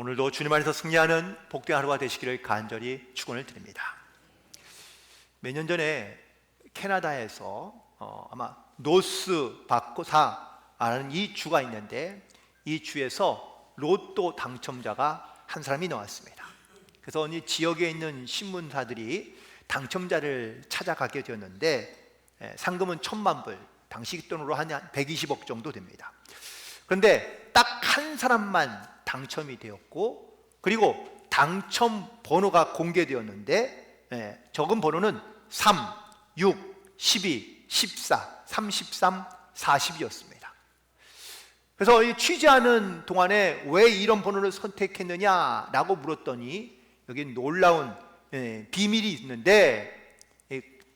오늘도 주님 안에서 승리하는 복된 하루가 되시기를 간절히 축원을 드립니다. 몇 년 전에 캐나다에서 아마 노스 바코사라는 이 주가 있는데, 이 주에서 로또 당첨자가 한 사람이 나왔습니다. 그래서 이 지역에 있는 신문사들이 당첨자를 찾아가게 되었는데, 상금은 1,000만 불, 당시 돈으로 한 120억 정도 됩니다. 그런데 딱 한 사람만 당첨이 되었고, 그리고 당첨 번호가 공개되었는데, 적은 번호는 3, 6, 12, 14, 33, 40이었습니다. 그래서 이 취재하는 동안에 왜 이런 번호를 선택했느냐라고 물었더니, 여기 놀라운 비밀이 있는데,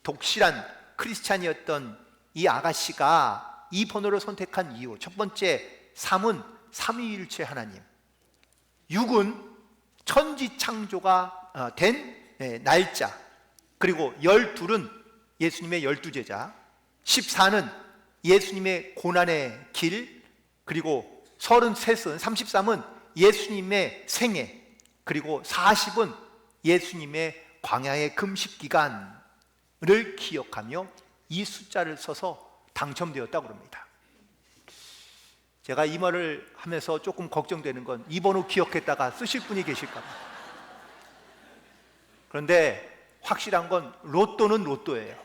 독실한 크리스찬이었던 이 아가씨가 이 번호를 선택한 이유, 첫 번째 3은 삼위일체 하나님, 6은 천지창조가 된 날짜, 그리고 12은 예수님의 12제자, 14는 예수님의 고난의 길, 그리고 33은 33은 예수님의 생애, 그리고 40은 예수님의 광야의 금식기간을 기억하며 이 숫자를 써서 당첨되었다고 합니다. 제가 이 말을 하면서 조금 걱정되는 건 이 번호 기억했다가 쓰실 분이 계실까 봐. 그런데 확실한 건 로또는 로또예요.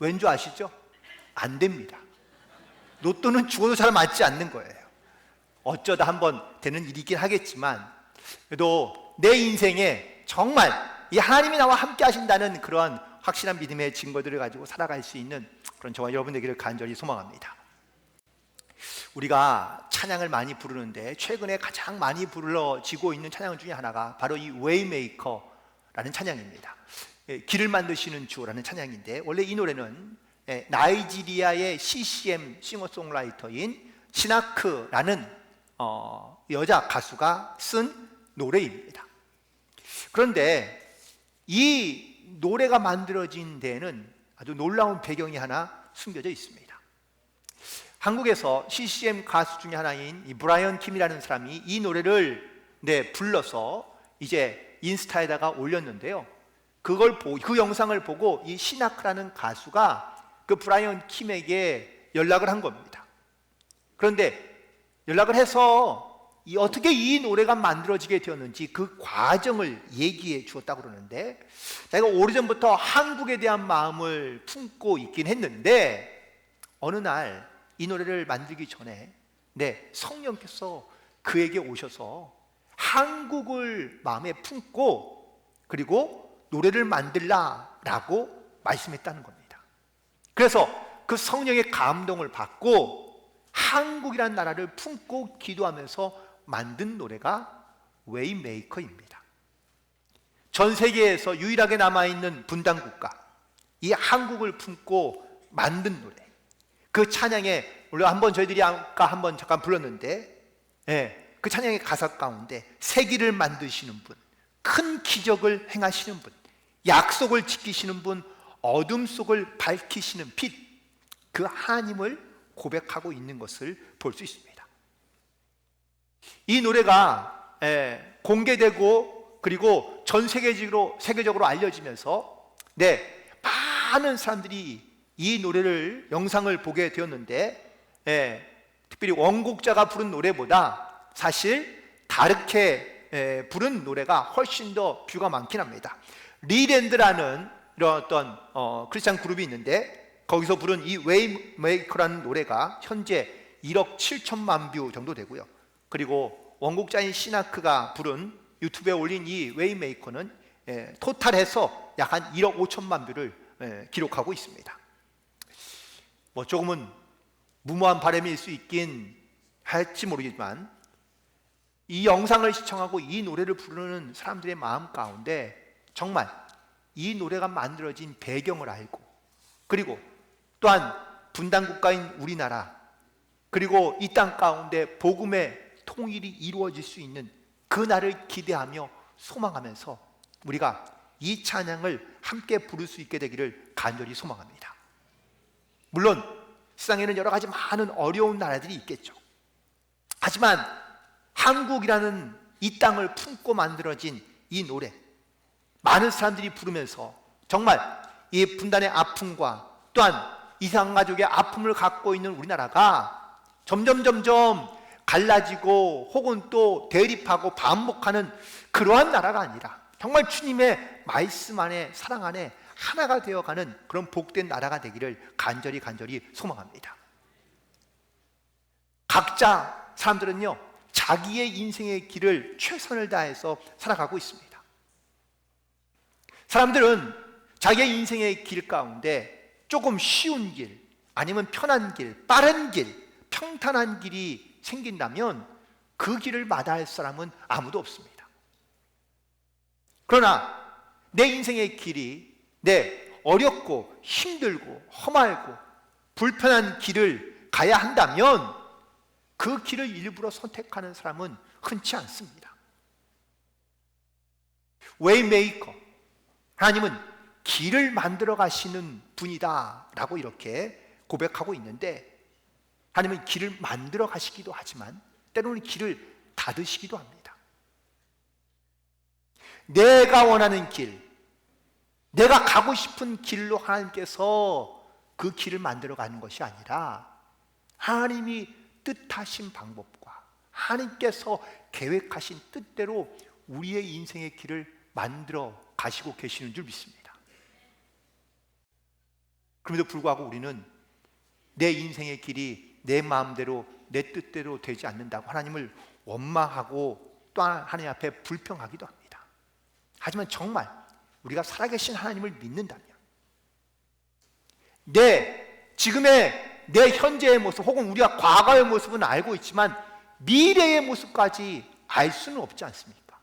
왠 줄 아시죠? 안 됩니다. 로또는 죽어도 잘 맞지 않는 거예요. 어쩌다 한번 되는 일이긴 하겠지만, 그래도 내 인생에 정말 이 하나님이 나와 함께 하신다는 그러한 확실한 믿음의 증거들을 가지고 살아갈 수 있는 그런 저와 여러분 되기를 간절히 소망합니다. 우리가 찬양을 많이 부르는데, 최근에 가장 많이 불러지고 있는 찬양 중에 하나가 바로 이 웨이메이커라는 찬양입니다. 길을 만드시는 주라는 찬양인데, 원래 이 노래는 나이지리아의 CCM 싱어송라이터인 시나크라는 여자 가수가 쓴 노래입니다. 그런데 이 노래가 만들어진 데에는 아주 놀라운 배경이 하나 숨겨져 있습니다. 한국에서 CCM 가수 중에 하나인 이 브라이언 킴이라는 사람이 이 노래를 불러서 이제 인스타에다가 올렸는데요. 그 영상을 보고 이 시나크라는 가수가 그 브라이언 킴에게 연락을 한 겁니다. 그런데 연락을 해서 어떻게 이 노래가 만들어지게 되었는지 그 과정을 얘기해 주었다고 그러는데, 자기가 오래전부터 한국에 대한 마음을 품고 있긴 했는데, 어느 날 이 노래를 만들기 전에 성령께서 그에게 오셔서 한국을 마음에 품고 그리고 노래를 만들라라고 말씀했다는 겁니다. 그래서 그 성령의 감동을 받고 한국이라는 나라를 품고 기도하면서 만든 노래가 웨이메이커입니다. 전 세계에서 유일하게 남아있는 분단국가, 이 한국을 품고 만든 노래, 그 찬양에 원래 한번 저희들이 아까 한번 잠깐 불렀는데, 그 찬양의 가사 가운데 세기를 만드시는 분, 큰 기적을 행하시는 분, 약속을 지키시는 분, 어둠 속을 밝히시는 빛, 그 하나님을 고백하고 있는 것을 볼 수 있습니다. 이 노래가 공개되고 그리고 전 세계적으로 알려지면서 많은 사람들이 이 노래를, 영상을 보게 되었는데, 특별히 원곡자가 부른 노래보다 사실 다르게 부른 노래가 훨씬 더 뷰가 많긴 합니다. 리랜드라는 이런 어떤 크리스찬 그룹이 있는데, 거기서 부른 이 웨이메이커라는 노래가 현재 1억 7천만 뷰 정도 되고요. 그리고 원곡자인 시나크가 부른, 유튜브에 올린 이 웨이메이커는 토탈해서 약 한 1억 5천만 뷰를 기록하고 있습니다. 조금은 무모한 바람일 수 있긴 할지 모르겠지만, 이 영상을 시청하고 이 노래를 부르는 사람들의 마음 가운데 정말 이 노래가 만들어진 배경을 알고, 그리고 또한 분단국가인 우리나라, 그리고 이 땅 가운데 복음의 통일이 이루어질 수 있는 그 날을 기대하며 소망하면서 우리가 이 찬양을 함께 부를 수 있게 되기를 간절히 소망합니다. 물론 세상에는 여러 가지 많은 어려운 나라들이 있겠죠. 하지만 한국이라는 이 땅을 품고 만들어진 이 노래, 많은 사람들이 부르면서 정말 이 분단의 아픔과 또한 이산가족의 아픔을 갖고 있는 우리나라가 점점 갈라지고 혹은 또 대립하고 반목하는 그러한 나라가 아니라 정말 주님의 말씀 안에, 사랑 안에 하나가 되어가는 그런 복된 나라가 되기를 간절히 소망합니다. 각자 사람들은요, 자기의 인생의 길을 최선을 다해서 살아가고 있습니다. 사람들은 자기의 인생의 길 가운데 조금 쉬운 길, 아니면 편한 길, 빠른 길, 평탄한 길이 생긴다면 그 길을 마다할 사람은 아무도 없습니다. 그러나 내 인생의 길이 어렵고 힘들고 험알고 불편한 길을 가야 한다면 그 길을 일부러 선택하는 사람은 흔치 않습니다. 웨이메이커, 하나님은 길을 만들어 가시는 분이다 라고 이렇게 고백하고 있는데, 하나님은 길을 만들어 가시기도 하지만 때로는 길을 닫으시기도 합니다. 내가 원하는 길, 내가 가고 싶은 길로 하나님께서 그 길을 만들어 가는 것이 아니라 하나님이 뜻하신 방법과 하나님께서 계획하신 뜻대로 우리의 인생의 길을 만들어 가시고 계시는 줄 믿습니다. 그럼에도 불구하고 우리는 내 인생의 길이 내 마음대로 내 뜻대로 되지 않는다고 하나님을 원망하고 또한 하나님 앞에 불평하기도 합니다. 하지만 정말 우리가 살아계신 하나님을 믿는다면 지금의 내 현재의 모습 혹은 우리가 과거의 모습은 알고 있지만 미래의 모습까지 알 수는 없지 않습니까?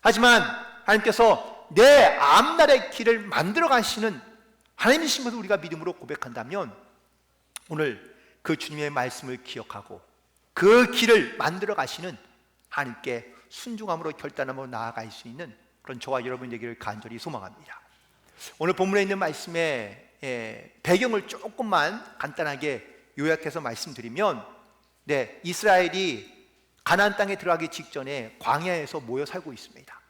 하지만 하나님께서 내 앞날의 길을 만들어 가시는 하나님이신 것을 우리가 믿음으로 고백한다면 오늘 그 주님의 말씀을 기억하고 그 길을 만들어 가시는 하나님께 순종함으로 결단함으로 나아갈 수 있는 그런 저와 여러분 되기를 간절히 소망합니다. 오늘 본문에 있는 말씀의 배경을 조금만 간단하게 요약해서 말씀드리면, 이스라엘이 가나안 땅에 들어가기 직전에 광야에서 모여 살고 있습니다.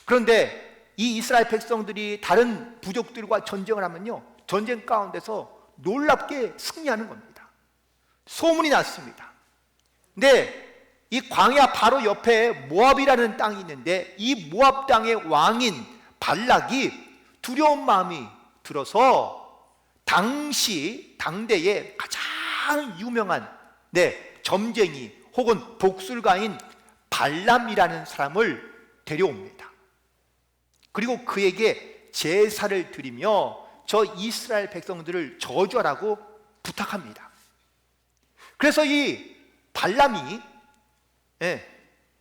그런데 이 이스라엘 백성들이 다른 부족들과 전쟁을 하면요, 전쟁 가운데서 놀랍게 승리하는 겁니다. 소문이 났습니다. 근데 이 광야 바로 옆에 모압이라는 땅이 있는데 이 모압 땅의 왕인 발락이 두려운 마음이 들어서 당대에 가장 유명한 점쟁이 혹은 복술가인 발람이라는 사람을 데려옵니다. 그리고 그에게 제사를 드리며 저 이스라엘 백성들을 저주하라고 부탁합니다. 그래서 이 발람이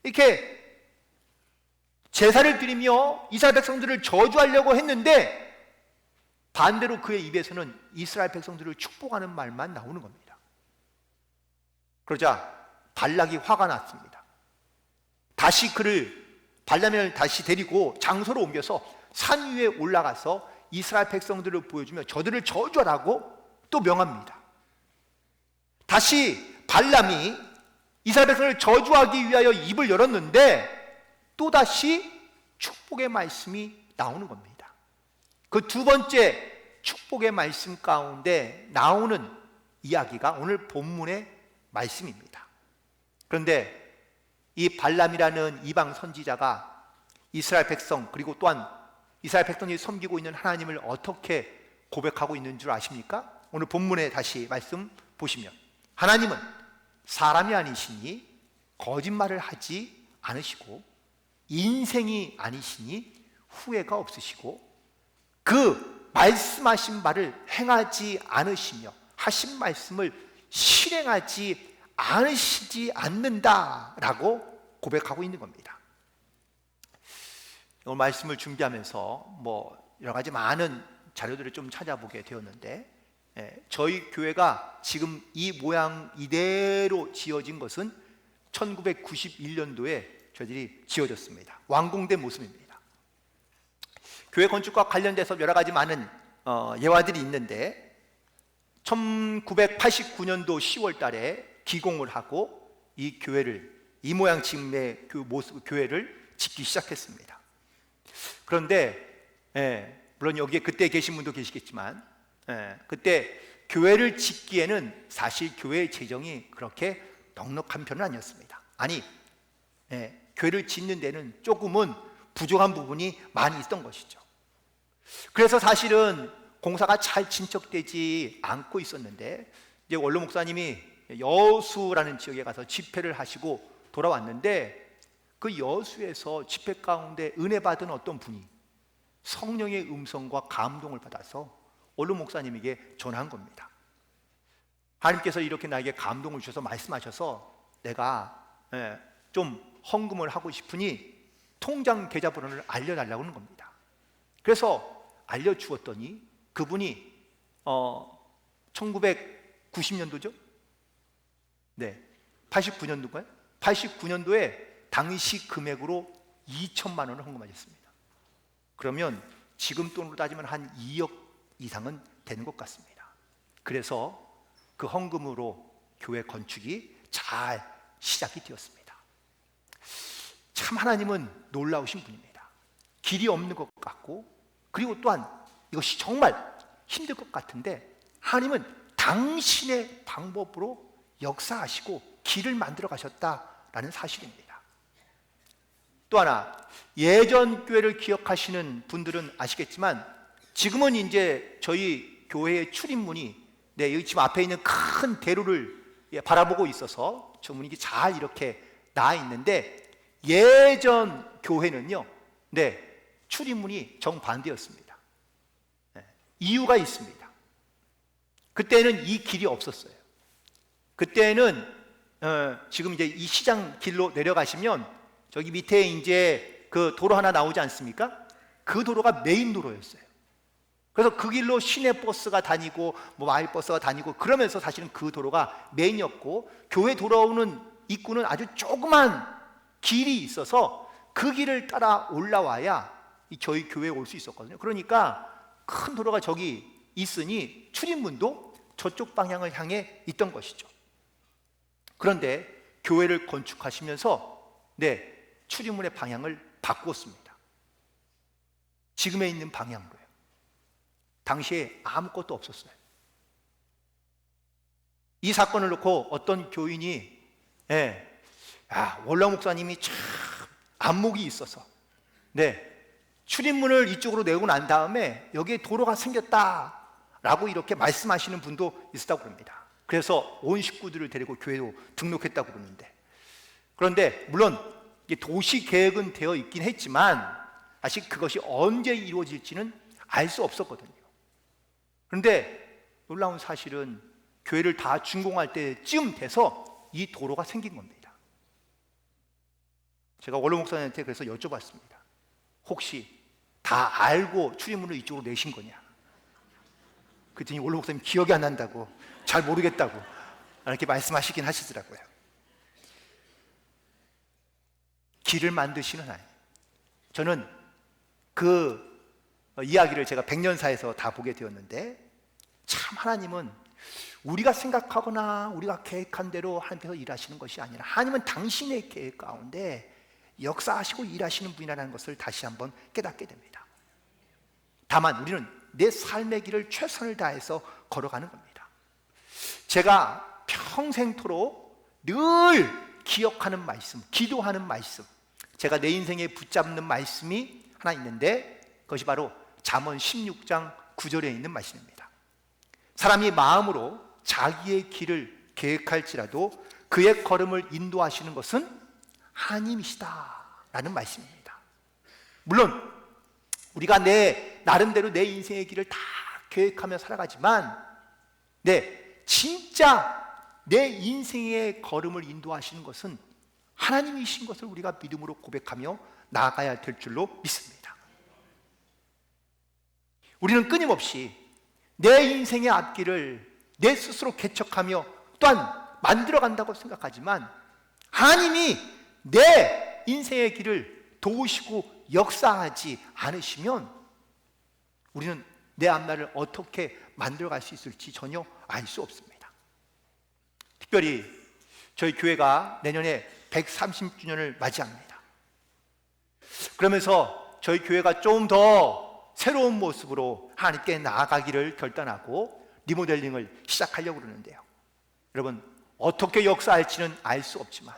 이렇게 제사를 드리며 이스라엘 백성들을 저주하려고 했는데 반대로 그의 입에서는 이스라엘 백성들을 축복하는 말만 나오는 겁니다. 그러자 발락이 화가 났습니다. 발람을 다시 데리고 장소로 옮겨서 산 위에 올라가서 이스라엘 백성들을 보여주며 저들을 저주하라고 또 명합니다. 다시 발람이 이스라엘 백성을 저주하기 위하여 입을 열었는데 또다시 축복의 말씀이 나오는 겁니다. 그 두 번째 축복의 말씀 가운데 나오는 이야기가 오늘 본문의 말씀입니다. 그런데 이 발람이라는 이방 선지자가 이스라엘 백성 그리고 또한 이스라엘 백성이 섬기고 있는 하나님을 어떻게 고백하고 있는 줄 아십니까? 오늘 본문에 다시 말씀 보시면 하나님은 사람이 아니시니 거짓말을 하지 않으시고 인생이 아니시니 후회가 없으시고 그 말씀하신 바를 행하지 않으시며 하신 말씀을 실행하지 않으시지 않는다라고 고백하고 있는 겁니다. 오늘 말씀을 준비하면서 여러 가지 많은 자료들을 좀 찾아보게 되었는데 저희 교회가 지금 이 모양 이대로 지어진 것은 1991년도에 저희들이 지어졌습니다. 완공된 모습입니다. 교회 건축과 관련돼서 여러 가지 많은 예화들이 있는데 1989년도 10월 달에 기공을 하고 이 교회를 이 모양 지금의 그 모습 교회를 짓기 시작했습니다. 그런데 물론 여기에 그때 계신 분도 계시겠지만 그때 교회를 짓기에는 사실 교회의 재정이 그렇게 넉넉한 편은 아니었습니다. 아니, 교회를 짓는 데는 조금은 부족한 부분이 많이 있던 것이죠. 그래서 사실은 공사가 잘 진척되지 않고 있었는데, 이제 원로 목사님이 여수라는 지역에 가서 집회를 하시고 돌아왔는데, 그 여수에서 집회 가운데 은혜 받은 어떤 분이 성령의 음성과 감동을 받아서 원로 목사님에게 전한 겁니다. 하나님께서 이렇게 나에게 감동을 주셔서 말씀하셔서 내가 좀 헌금을 하고 싶으니 통장 계좌번호를 알려달라고 하는 겁니다. 그래서 알려주었더니 그분이 1990년도죠? 네, 89년도인가요? 89년도에 당시 금액으로 2천만 원을 헌금하셨습니다. 그러면 지금 돈으로 따지면 한 2억 이상은 되는 것 같습니다. 그래서 그 헌금으로 교회 건축이 잘 시작이 되었습니다. 참 하나님은 놀라우신 분입니다. 길이 없는 것 같고, 그리고 또한 이것이 정말 힘들 것 같은데 하나님은 당신의 방법으로 역사하시고 길을 만들어 가셨다라는 사실입니다. 또 하나, 예전 교회를 기억하시는 분들은 아시겠지만 지금은 이제 저희 교회의 출입문이 여기 지금 앞에 있는 큰 대로를 바라보고 있어서 저문이 잘 이렇게 나와 있는데, 예전 교회는요, 출입문이 정반대였습니다. 이유가 있습니다. 그때는 이 길이 없었어요. 그때는 지금 이제 이 시장 길로 내려가시면 저기 밑에 이제 그 도로 하나 나오지 않습니까? 그 도로가 메인 도로였어요. 그래서 그 길로 시내 버스가 다니고 뭐 마을 버스가 다니고 그러면서 사실은 그 도로가 메인이었고, 교회 돌아오는 입구는 아주 조그만 길이 있어서 그 길을 따라 올라와야 저희 교회에 올 수 있었거든요. 그러니까 큰 도로가 저기 있으니 출입문도 저쪽 방향을 향해 있던 것이죠. 그런데 교회를 건축하시면서 출입문의 방향을 바꾸었습니다. 지금에 있는 방향으로요. 당시에 아무것도 없었어요. 이 사건을 놓고 어떤 교인이 원로 목사님이 참 안목이 있어서 출입문을 이쪽으로 내고 난 다음에 여기에 도로가 생겼다라고 이렇게 말씀하시는 분도 있었다고 그럽니다. 그래서 온 식구들을 데리고 교회로 등록했다고 그러는데, 그런데 물론 도시 계획은 되어 있긴 했지만 사실 그것이 언제 이루어질지는 알 수 없었거든요. 그런데 놀라운 사실은 교회를 다 준공할 때쯤 돼서 이 도로가 생긴 겁니다. 제가 원로 목사님한테 그래서 여쭤봤습니다. 혹시 다 알고 출입문을 이쪽으로 내신 거냐? 그랬더니 원로 목사님 기억이 안 난다고, 잘 모르겠다고 이렇게 말씀하시긴 하시더라고요. 길을 만드시는 하나님, 저는 그 이야기를 제가 백년사에서 다 보게 되었는데, 참 하나님은 우리가 생각하거나 우리가 계획한 대로 하나님께서 일하시는 것이 아니라 하나님은 당신의 계획 가운데 역사하시고 일하시는 분이라는 것을 다시 한번 깨닫게 됩니다. 다만 우리는 내 삶의 길을 최선을 다해서 걸어가는 겁니다. 제가 평생토록 늘 기억하는 말씀, 기도하는 말씀, 제가 내 인생에 붙잡는 말씀이 하나 있는데 그것이 바로 잠언 16장 9절에 있는 말씀입니다. 사람이 마음으로 자기의 길을 계획할지라도 그의 걸음을 인도하시는 것은 하나님이시다라는 말씀입니다. 물론 우리가 내 나름대로 내 인생의 길을 다 계획하며 살아가지만 진짜 내 인생의 걸음을 인도하시는 것은 하나님이신 것을 우리가 믿음으로 고백하며 나아가야 될 줄로 믿습니다. 우리는 끊임없이 내 인생의 앞길을 내 스스로 개척하며 또한 만들어간다고 생각하지만 하나님이 내 인생의 길을 도우시고 역사하지 않으시면 우리는 내 앞날을 어떻게 만들어갈 수 있을지 전혀 알 수 없습니다. 특별히 저희 교회가 내년에 130주년을 맞이합니다. 그러면서 저희 교회가 좀 더 새로운 모습으로 하나님께 나아가기를 결단하고 리모델링을 시작하려고 그러는데요. 여러분, 어떻게 역사할지는 알 수 없지만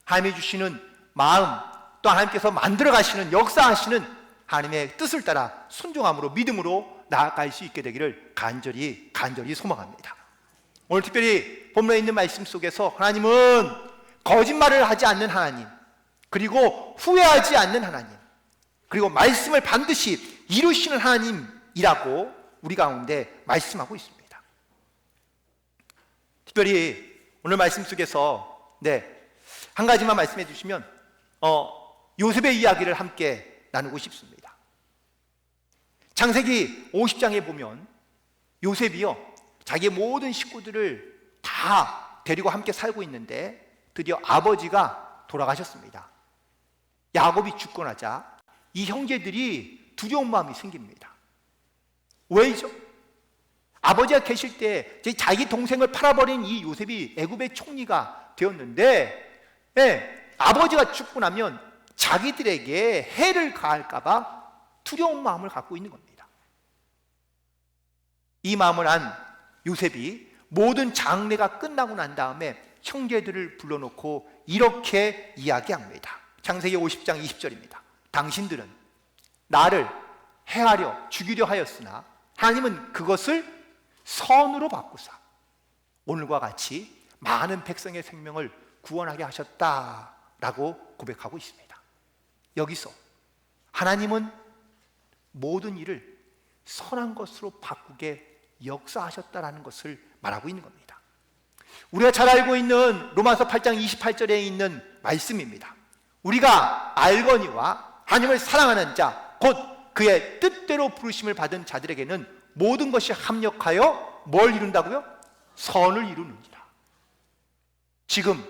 하나님이 주시는 마음, 또 하나님께서 만들어 가시는, 역사하시는 하나님의 뜻을 따라 순종함으로, 믿음으로 나아갈 수 있게 되기를 간절히 소망합니다. 오늘 특별히 본문에 있는 말씀 속에서 하나님은 거짓말을 하지 않는 하나님, 그리고 후회하지 않는 하나님, 그리고 말씀을 반드시 이루시는 하나님이라고 우리 가운데 말씀하고 있습니다. 특별히 오늘 말씀 속에서 한 가지만 말씀해 주시면 요셉의 이야기를 함께 나누고 싶습니다. 창세기 50장에 보면 요셉이요, 자기의 모든 식구들을 다 데리고 함께 살고 있는데 드디어 아버지가 돌아가셨습니다. 야곱이 죽고 나자 이 형제들이 두려운 마음이 생깁니다. 왜죠? 아버지가 계실 때 자기 동생을 팔아버린 이 요셉이 애굽의 총리가 되었는데, 아버지가 죽고 나면 자기들에게 해를 가할까봐 두려운 마음을 갖고 있는 겁니다. 이 마음을 안 요셉이 모든 장례가 끝나고 난 다음에 형제들을 불러놓고 이렇게 이야기합니다. 창세기 50장 20절입니다. 당신들은 나를 해하려 죽이려 하였으나 하나님은 그것을 선으로 바꾸사 오늘과 같이 많은 백성의 생명을 구원하게 하셨다라고 고백하고 있습니다. 여기서 하나님은 모든 일을 선한 것으로 바꾸게 역사하셨다라는 것을 말하고 있는 겁니다. 우리가 잘 알고 있는 로마서 8장 28절에 있는 말씀입니다. 우리가 알거니와 하나님을 사랑하는 자 곧 그의 뜻대로 부르심을 받은 자들에게는 모든 것이 합력하여 뭘 이룬다고요? 선을 이루느니라. 지금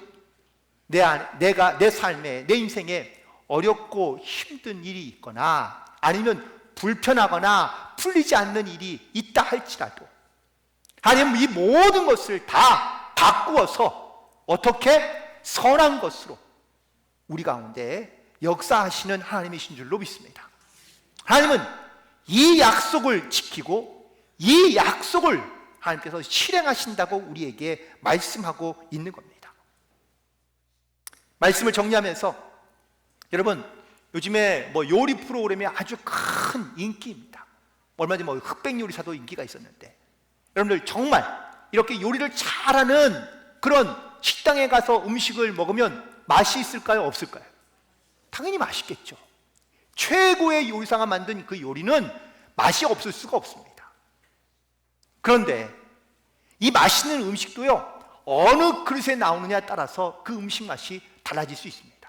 내 삶에, 내 인생에 어렵고 힘든 일이 있거나 아니면 불편하거나 풀리지 않는 일이 있다 할지라도 하나님은 이 모든 것을 다 바꾸어서 어떻게 선한 것으로 우리 가운데 역사하시는 하나님이신 줄로 믿습니다. 하나님은 이 약속을 지키고 이 약속을 하나님께서 실행하신다고 우리에게 말씀하고 있는 겁니다. 말씀을 정리하면서 여러분, 요즘에 요리 프로그램이 아주 큰 인기입니다. 얼마 전에 흑백 요리사도 인기가 있었는데, 여러분들 정말 이렇게 요리를 잘하는 그런 식당에 가서 음식을 먹으면 맛이 있을까요? 없을까요? 당연히 맛있겠죠. 최고의 요리사가 만든 그 요리는 맛이 없을 수가 없습니다. 그런데 이 맛있는 음식도요, 어느 그릇에 나오느냐에 따라서 그 음식 맛이 달라질 수 있습니다.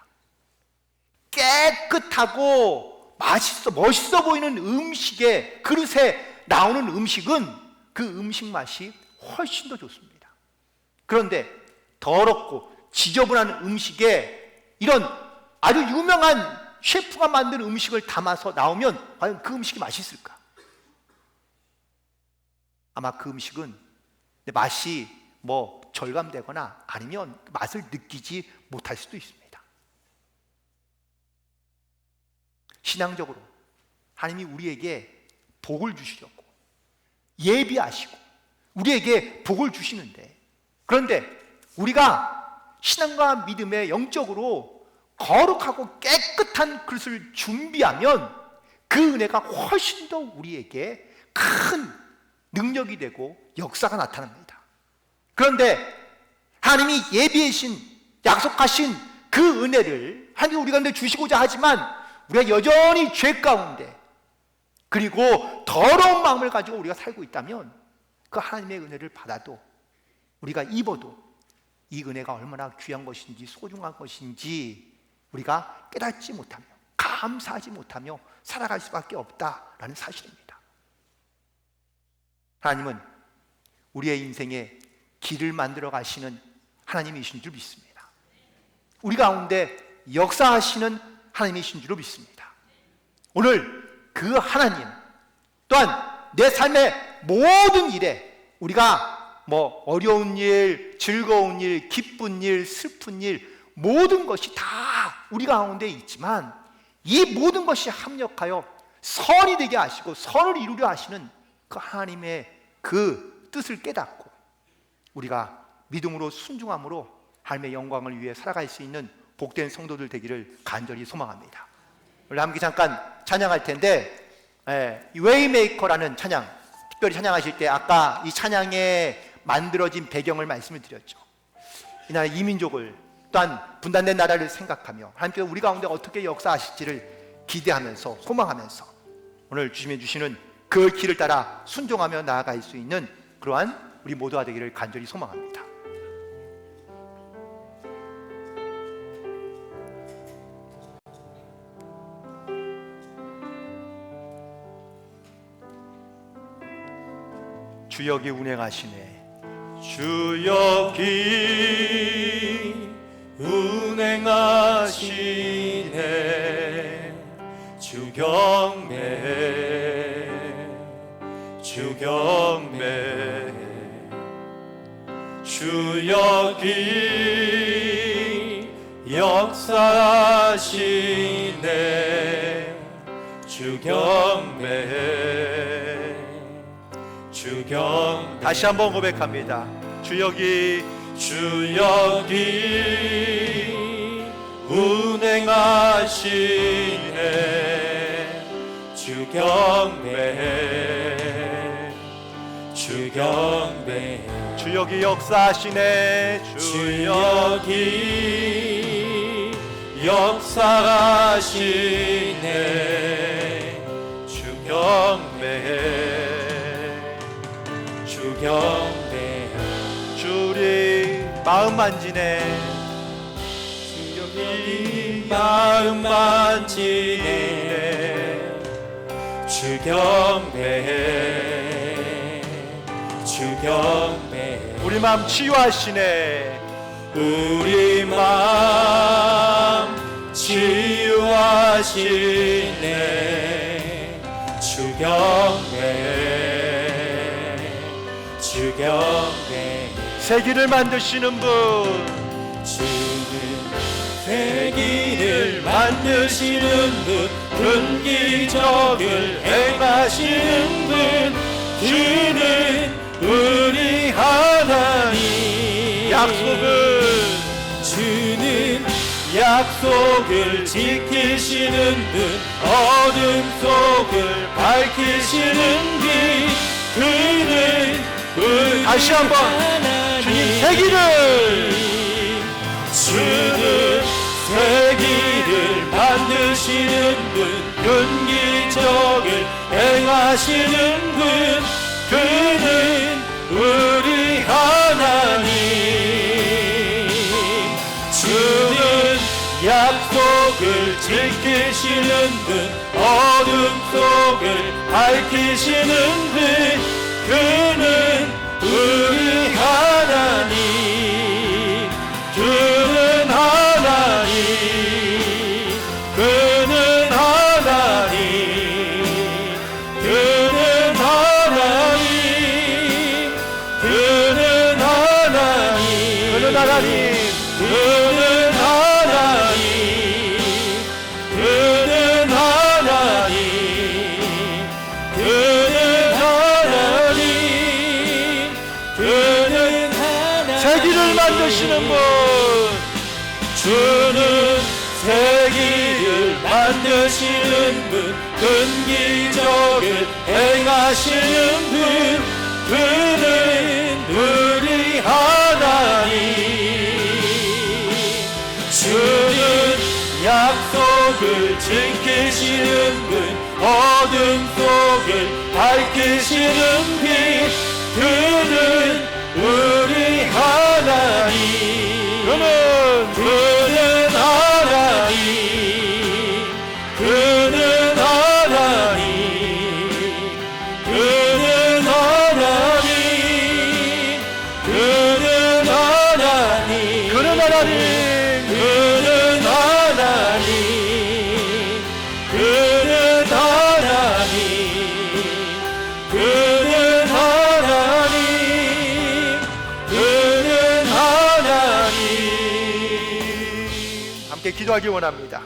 깨끗하고 멋있어 보이는 음식의 그릇에 나오는 음식은 그 음식 맛이 훨씬 더 좋습니다. 그런데 더럽고 지저분한 음식에 이런 아주 유명한 셰프가 만든 음식을 담아서 나오면 과연 그 음식이 맛있을까? 아마 그 음식은 맛이 절감되거나 아니면 맛을 느끼지 못할 수도 있습니다. 신앙적으로 하나님이 우리에게 복을 주시려고 예비하시고 우리에게 복을 주시는데, 그런데 우리가 신앙과 믿음에 영적으로 거룩하고 깨끗한 그릇을 준비하면 그 은혜가 훨씬 더 우리에게 큰 능력이 되고 역사가 나타납니다. 그런데 하나님이 예비하신, 약속하신 그 은혜를 하나님이 우리 가운데 주시고자 하지만 우리가 여전히 죄 가운데 그리고 더러운 마음을 가지고 우리가 살고 있다면 그 하나님의 은혜를 받아도 우리가 입어도 이 은혜가 얼마나 귀한 것인지 소중한 것인지 우리가 깨닫지 못하며 감사하지 못하며 살아갈 수밖에 없다라는 사실입니다. 하나님은 우리의 인생에 길을 만들어 가시는 하나님이신 줄 믿습니다. 우리 가운데 역사하시는 하나님이신 줄 믿습니다. 오늘 그 하나님 또한 내 삶의 모든 일에 우리가 어려운 일, 즐거운 일, 기쁜 일, 슬픈 일 모든 것이 다 우리 가운데 있지만 이 모든 것이 합력하여 선이 되게 하시고 선을 이루려 하시는 그 하나님의 그 뜻을 깨닫고 우리가 믿음으로 순종함으로 하나님의 영광을 위해 살아갈 수 있는 복된 성도들 되기를 간절히 소망합니다. 오늘 함께 잠깐 찬양할 텐데 이 웨이메이커라는 찬양, 특별히 찬양하실 때 아까 이 찬양에 만들어진 배경을 말씀을 드렸죠. 이 나라 이민족을 또한 분단된 나라를 생각하며 하나님께서 우리 가운데 어떻게 역사하실지를 기대하면서 소망하면서 오늘 주시면 주시는 그 길을 따라 순종하며 나아갈 수 있는 그러한 우리 모두가 되기를 간절히 소망합니다. 주 여기 운행하시네. 주 여기 운행하시네. 주 경배 주 경배 주 여기 역사하시네. 주 경배 주 경배. 다시 한번 고백합니다. 주 여기 운행하시네. 주 경배 주 경배 주 여기 역사하시네. 주 여기 역사하시네. 주 경배 주 경배 주리 마음 만지네. 주 여기 마음 만지네. 주 경배 주 경배 우리 마음 치유하시네. 우리 마음 치유하시네. 주 경배 주 경배 세기를 만드시는 분, 주는 세기를 만드시는 분, 근기적을 행하시는 분, 주는 우리 하나님. 주는 약속을 지키시는 분, 어둠 속을 밝히시는 분, 그는 우리 다시 한번 하나님. 주님 세기를 주는 세기를 만드시는 분, 근기적을 행하시는 분, 그는 우리 하나님. 주는 약속을 지키시는 분, 어둠 속을 밝히시는 분, 그는 우리 하나님. 그는 하나님. 그는 하나님. 그는 하나님. 그는 하나님. 그는 하나님. 그는 하나님. 그는 하나님. 그는 하나님. 그는 하나님. 세기를 만드시는 분, 주는 세기를 만드시는 분, 근기적을 행하시는 분, 그는 우리 하나님. 주는 약속을 지키시는 분, 어둠 속을 밝히시는 분, 그는 우리 하나님. 그는 하나님. 그는 하나님. 그는 하나님. 그는 하나님. 그는 하나님. 그는 하나님. 그는 하나님. 그는 하나님. 기도하기 원합니다.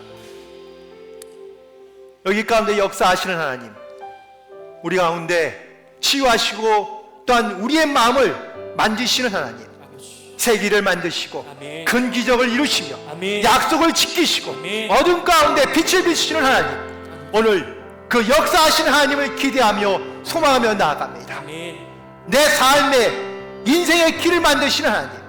여기 가운데 역사하시는 하나님, 우리 가운데 치유하시고 또한 우리의 마음을 만지시는 하나님, 세기를 만드시고 아멘. 큰 기적을 이루시며 아멘. 약속을 지키시고 아멘. 어둠 가운데 빛을 비추시는 하나님, 오늘 그 역사하시는 하나님을 기대하며 소망하며 나아갑니다. 아멘. 내 삶의 인생의 길을 만드시는 하나님,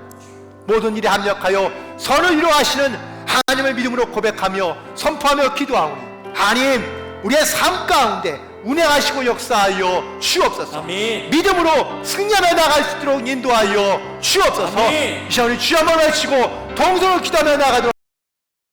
모든 일에 합력하여 선을 이루하시는 하나님을 믿음으로 고백하며 선포하며 기도하오니 하나님, 우리의 삶 가운데 운행하시고 역사하여 주옵소서. 아멘. 믿음으로 승리하며 나갈 수 있도록 인도하여 주옵소서. 아멘. 이 시간 우리 주여 한번 외치고 동성으로 기도하며 나가도록